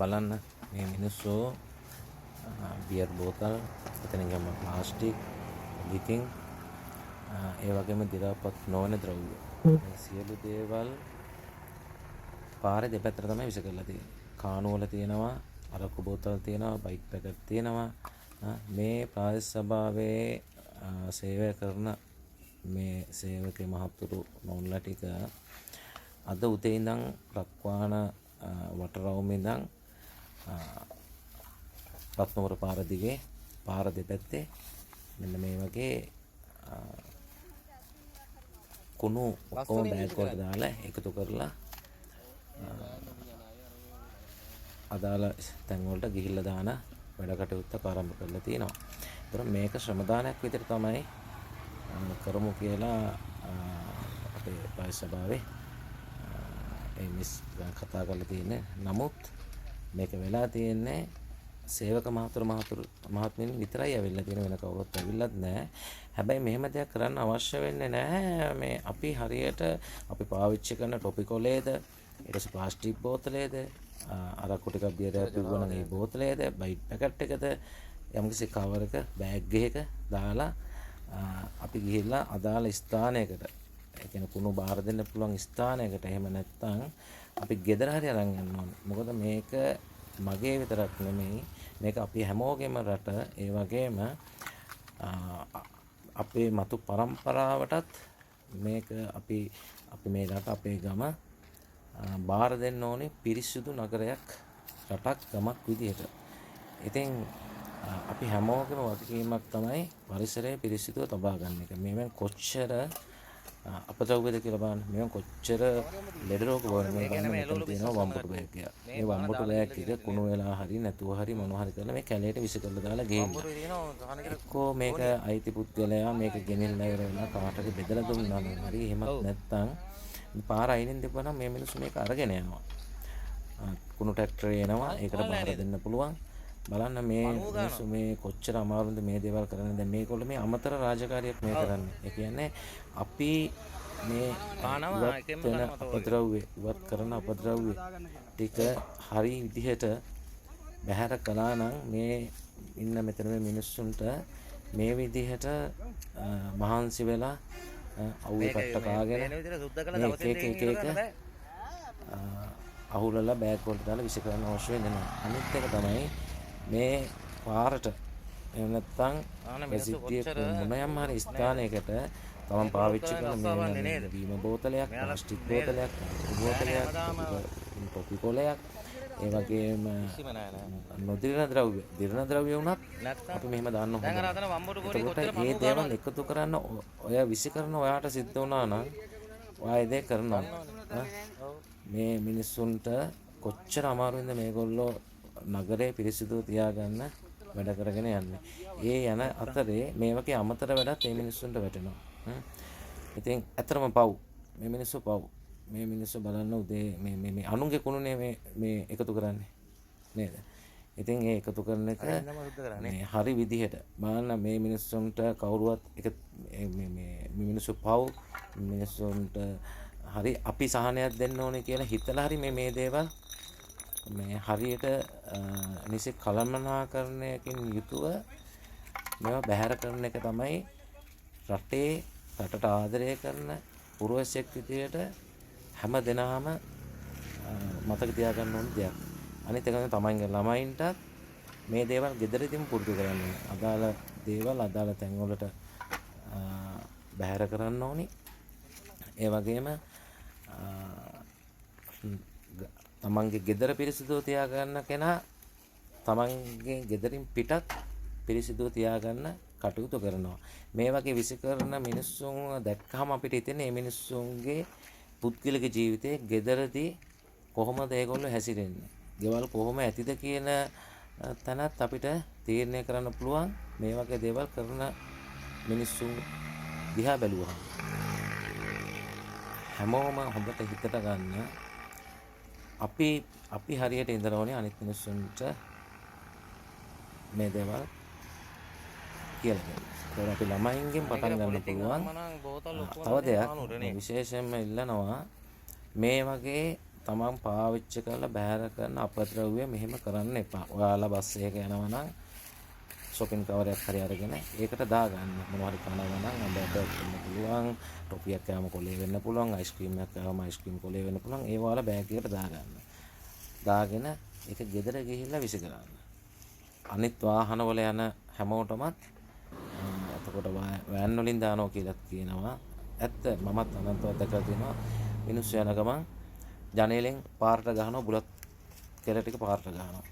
බලන්න මේ මිනිස්සු බියර් බෝතල් එතනින් ගම ප්ලාස්ටික් ගිතින් ඒ වගේම දිරාපත් නොවන ද්‍රව්‍ය මේ සියලු දේවල් පාරේ දෙපැත්තට තමයි විස කරලා තියෙන්නේ. කාණු වල තියෙනවා, අරක්කු බෝතල් තියෙනවා, බයික් පැකට් තියෙනවා. මේ ප්‍රාදේශ සභාවේ සේවය කරන මේ සේවක මහතුරු නෝන්ලා ටික අද උදේ ඉඳන් රක්වාන වටරවුම ඉඳන් රත්නවර පාර දිගේ පාර දෙපැත්තේ මෙන්න මේ වගේ කුණු ඔක්කොම බෑග් වලට දාලා එකතු කරලා අදාළ තැන් වලට ගිහිල්ලා දාන වැඩ කටයුත්තක් ආරම්භ කරලා තියෙනවා. ඒතර මේක ශ්‍රමදානයක් විදිහට තමයි කරමු කියලා අපේ ප්‍රාදේශ සභාවේ මිස් කතා කරලා තියෙන්නේ. නමුත් මේක වෙලා තියෙන්නේ සේවක මහත්මියන් විතරයි ඇවිල්ලා තියෙන, වෙන කවුරුත් ඇවිල්ලත් නැහැ. හැබැයි මෙහෙම දෙයක් කරන්න අවශ්‍ය වෙන්නේ නැහැ. මේ අපි හරියට අපි පාවිච්චි කරන ටොපිකොලේද, ඊට පස්සේ ප්ලාස්ටික් බෝතලේද, අරක්කු ටිකක් බියරයක් පිරුවනම් ඒ බෝතලේද, බයිට් පැකට් එකද, යම්කිසි කවර් එක, බෑග් එකක දාලා අපි ගිහිල්ලා අදාළ ස්ථානයකට, ඒ කියන්නේ කුණු බාර දෙන්න පුළුවන් ස්ථානයකට, එහෙම නැත්නම් අපි ගෙදර හරි අරන් යන්න ඕනේ. මොකද මේක මගේ විතරක් නෙමෙයි, මේක අපි හැමෝගෙම රට, ඒ වගේම අපේ මතු පරම්පරාවටත් මේක අපි මේ රට, අපේ ගම බාර දෙන්න ඕනේ පිරිසිදු නගරයක්, රටක්, ගමක් විදිහට. ඉතින් අපි හැමෝගෙම වගකීමක් තමයි පරිසරය පිරිසිදුව තබා ගන්න එක. මේවෙන් කොච්චර අපද්‍රව්‍යද කියලා බලන්න. මේවෙන් කොච්චර ලෙඩ රෝග වල මේ ගන්න මෙතන තියෙනවා වම්බුටු බෑග් එක. මේ වම්බුටු බෑග් එක කුණු වෙලා හරි නැතුව හරි මොනවා හරි කරලා මේ කැලේට විස කරලා දාලා ගේන්න. එක්කෝ මේක අයිති පුද්ගලයා මේක ගෙනිල්ලා ඉවරලා කාටද බෙදලා දුන්නා නම් හරි, එහෙමත් නැත්නම් පාර අයිනෙන් දෙපුවා නම් මේ මිනිස්සු මේක අරගෙන යනවා. කුණු ට්‍රැක්ටරේ එනවා, ඒකට බාර දෙන්න පුළුවන්. බලන්න මේ මිනිස්සු මේ කොච්චර අමාරුද මේ දේවල් කරන්නේ. දැන් මේගොල්ලෝ මේ අමතර රාජකාරියක් මේ කරන්නේ. ඒ කියන්නේ අපි මේ අපද්‍රව්‍ය ඉවත් කරන අපද්‍රව්‍ය ටික හරි විදිහට බැහැර කළා නම් මේ ඉන්න මෙතන මේ මිනිස්සුන්ට මේ විදිහට මහන්සි වෙලා අවුවේ පට්ට කාගෙන එක අහුලලා බෑග් වලට දාලා විස කරන්න අවශ්‍ය වෙන්නේ නැහැ. අනිත් එක තමයි මේ පාරට එහෙම නැත්නම් මොනයම් හරි ස්ථානයකට තමන් පාවිච්චි කරන මේ බීම බෝතලයක්, ප්ලාස්ටික් බෝතලයක්, බෝතලයක්, ටොපි කොලයක්, ඒ වගේම නොදිරන ද්‍රව්‍ය, දිරන ද්‍රව්‍ය වුණත් අපි මෙහෙම දාන්න හොඳයි. ඒකට මේ දේවල් එකතු කරන්න ඔය විසි කරන ඔයාට සිද්ධ වුණා නම් ඔයා ඒ දේ කරනවා. මේ මිනිස්සුන්ට කොච්චර අමාරුද මේගොල්ලෝ නගරේ පිරිසිදු තියාගන්න වැඩ කරගෙන යන්නේ. ඒ යන අතරේ මේ වගේ අමතර වැඩත් මේ මිනිස්සුන්ට වැටෙනවා. ඉතින් ඇත්තටම පව්. මේ මිනිස්සු පව්. මේ මිනිස්සු බලන්න උදේ මේ අනුන්ගේ කුණුනේ මේ එකතු කරන්නේ නේද? ඉතින් ඒ එකතු කරන එක මේ හරි විදිහට බලන්න මේ මිනිස්සුන්ට කවුරුවත් එක මේ මිනිස්සු පව්, මිනිස්සුන්ට හරි අපි සහනයක් දෙන්න ඕනේ කියලා හිතලා හරි මේ දේවල් මේ හරියට නිසි කළමනාකරණයකින් යුතුව මේවා බැහැර කරන එක තමයි රටට ආදරය කරන පුරවැසියෙක් විදියට හැම දෙනාම මතක තියාගන්න ඕන දෙයක්. අනිත් එක තමයි ළමයින්ටත් මේ දේවල් ගෙදරදීම පුරුදු කරන්න ඕනේ. අදාළ දේවල් අදාළ තැන් වලට බැහැර කරන්න ඕනි. ඒ වගේම තමන්ගේ ගෙදර පිරිසිදුව තියාගන්න කෙනා තමන්ගේ ගෙදරින් පිටත් පිරිසිදුව තියාගන්න කටයුතු කරනවා. මේ වගේ විසි කරන මිනිස්සුන් දැක්කහම අපිට හිතෙන්නේ මේ මිනිස්සුන්ගේ පුද්ගලික ජීවිතයේ ගෙදරදී කොහොමද ඒගොල්ලෝ හැසිරෙන්නේ, ගෙවල් කොහොම ඇතිද කියන තැනත් අපිට තීරණය කරන්න පුළුවන් මේ වගේ දේවල් කරන මිනිස්සුන් දිහා බැලුවහම. හැමෝම හොඳට හිතට ගන්න අපි හරියට ඉඳලා ඕනේ අනිත් මිනිස්සුන්ට මේ දේවල් කියලා දෙන්න. ඒක අපි ළමයින්ගෙන් පටන් ගන්න පුළුවන්. තව දෙයක් විශේෂයෙන්ම ඉල්ලනවා මේ වගේ තමන් පාවිච්චි කරලා බැහැර කරන අපද්‍රව්‍ය මෙහෙම කරන්න එපා. ඔයාලා බස් එකක යනවා නම් shopping කවරයක් හරි අරගෙන ඒකට දාගන්න. මොනවා හරි කනවා නම් අඹට වෙන්න පුළුවන්, ටොපියක් කෑම කොලේ වෙන්න පුළුවන්, අයිස්ක්‍රීම් එකක් කෑම අයිස්ක්‍රීම් කොලේ වෙන්න පුළුවන්. ඒ වල බෑග් එකට දාගන්න. දාගෙන ඒක ගෙදර ගිහිල්ලා විසි කරන්න. අනිත් වාහන වල යන හැමෝටමත් එතකොට වෑන් වලින් දානවා කියලා කියනවා. ඇත්ත මමත් අනන්තවත් දැකලා තියෙනවා. මිනිස්සු යන ගමන් ජනේලෙන් පාරට ගහනවා බුලත් කෙල ටික පාරට ගහනවා.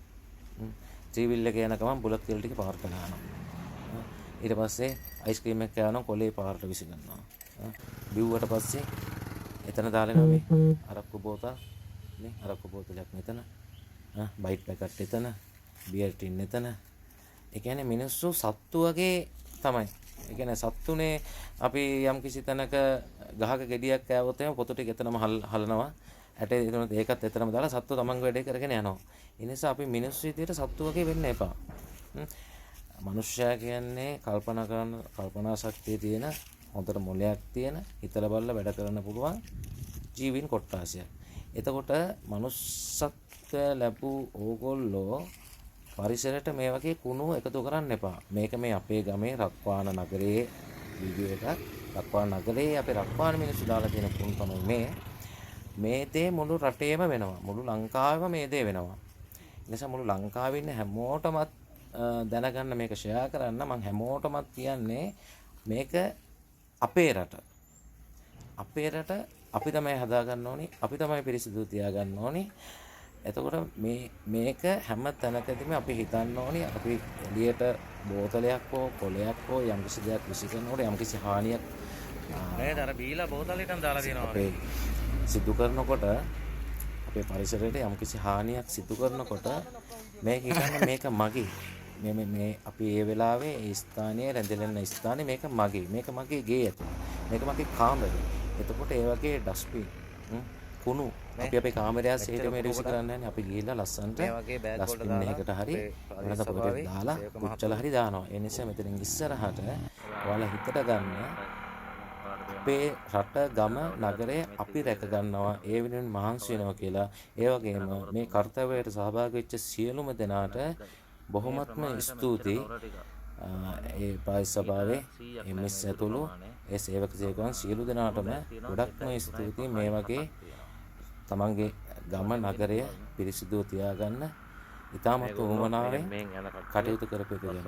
ත්‍රිවිල් එක යන ගමන් බුලත් කෙල ටික පාරට ගහනවා. ඊට පස්සේ අයිස්ක්‍රීම් එකක් කෑවනම් කොලේ පාරට විසි කරනවා. බිව්වට පස්සේ එතන දාලා මේ අරක්කු බෝතල් නේ අරක්කු බෝතලයක් මෙතන. බයිට් පැකට් එතන, බියර් ටින් එතන. ඒ කියන්නේ මිනිස්සු සත්තු වගේ තමයි. ඒ කියන්නේ සත්තුනේ අපි යම් කිසි තැනක ගහක ගෙඩියක් කෑවොත් එහෙම පොතු ටික එතනම හලනවා. ඇටේ එතනත් ඒකත් එතරම් දාලා සත්තු තමන්ගේ වැඩේ කරගෙන යනවා. ඒ නිසා අපි මිනිස්සු විදියට සත්තු වගේ වෙන්න එපා. මනුෂ්‍යයා කියන්නේ කල්පනා ශක්තිය තියෙන, හොඳට මොලයක් තියෙන, හිතලා බලලා වැඩ කරන්න පුළුවන් ජීවීන් කොට්ටාසයක්. එතකොට මනුස්සත්වය ලැබූ ඕගොල්ලෝ පරිසරයට මේ වගේ කුණු එකතු කරන්න එපා. මේක මේ අපේ ගමේ රක්වාන නගරයේ වීඩියෝ එකක්. රක්වාන නගරයේ අපේ රක්වාන මිනිස්සු දාලා තියෙන කුණු තමයි මේ දේ මුළු රටේම වෙනවා. මුළු ලංකාවෙම මේ දේ වෙනවා. ඒ නිසා මුළු ලංකාවේ ඉන්න හැමෝටමත් දැනගන්න මේක ෂෙයා කරන්න මම හැමෝටමත් කියන්නේ මේක අපේ රට. අපේ රට අපි තමයි හදාගන්න ඕනි. අපි තමයි පිරිසිදු තියාගන්න ඕනි. එතකොට මේක හැම තැනකදීම අපි හිතන්න ඕනි අපි එළියට බෝතලයක් හෝ කොලයක් හෝ යම්කිසි දෙයක් විසි කරනකොට යම්කිසි හානියක් නේද අර බීලා බෝතලෙටම දාලා තියෙනවා අපේ සිදු කරනකොට අපේ පරිසරයට යම්කිසි හානියක් සිදු කරනකොට මේක හිතන්න මේක මගේ මේ අපි ඒ වෙලාවේ ඒ ස්ථානයේ රැඳෙන ස්ථානේ මේක මගේ ගේ ඇතුළ මේක මගේ කාමරය. එතකොට ඒ වගේ ඩස්බින් කුණු අපි අපේ කාමරය සේට මේ විසි කරන්නේ නැහැ. අපි ගිහිල්ලා ලස්සන්ට ඩස්බින් එකකට හරි වෙනද පොකට දාලා කුච්චලා හරි දානවා. ඒ නිසා මෙතනින් ඉස්සරහට ඔයාලා හිතට ගන්න අපේ රට ගම නගරය අපි රැක ගන්නවා. ඒ වෙනුවෙන් මහන්සි වෙනවා කියලා. ඒ වගේම මේ කාර්යයට සහභාගී වෙච්ච සියලුම දෙනාට බොහොමත්ම ස්තුතියි. ඒ පායි සභාවේ එම්එස් ඇතුළු ඒ සේවක සේවිකාවන් සියලු දෙනාටම ගොඩක්ම ස්තුතියි. මේ වගේ තමන්ගේ ගම නගරය පිරිසිදුව තියාගන්න ඉතාමත් උවමනාවෙන් කටයුතු කරපු එක ගැන.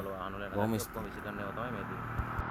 බොහොම ස්තුතියි.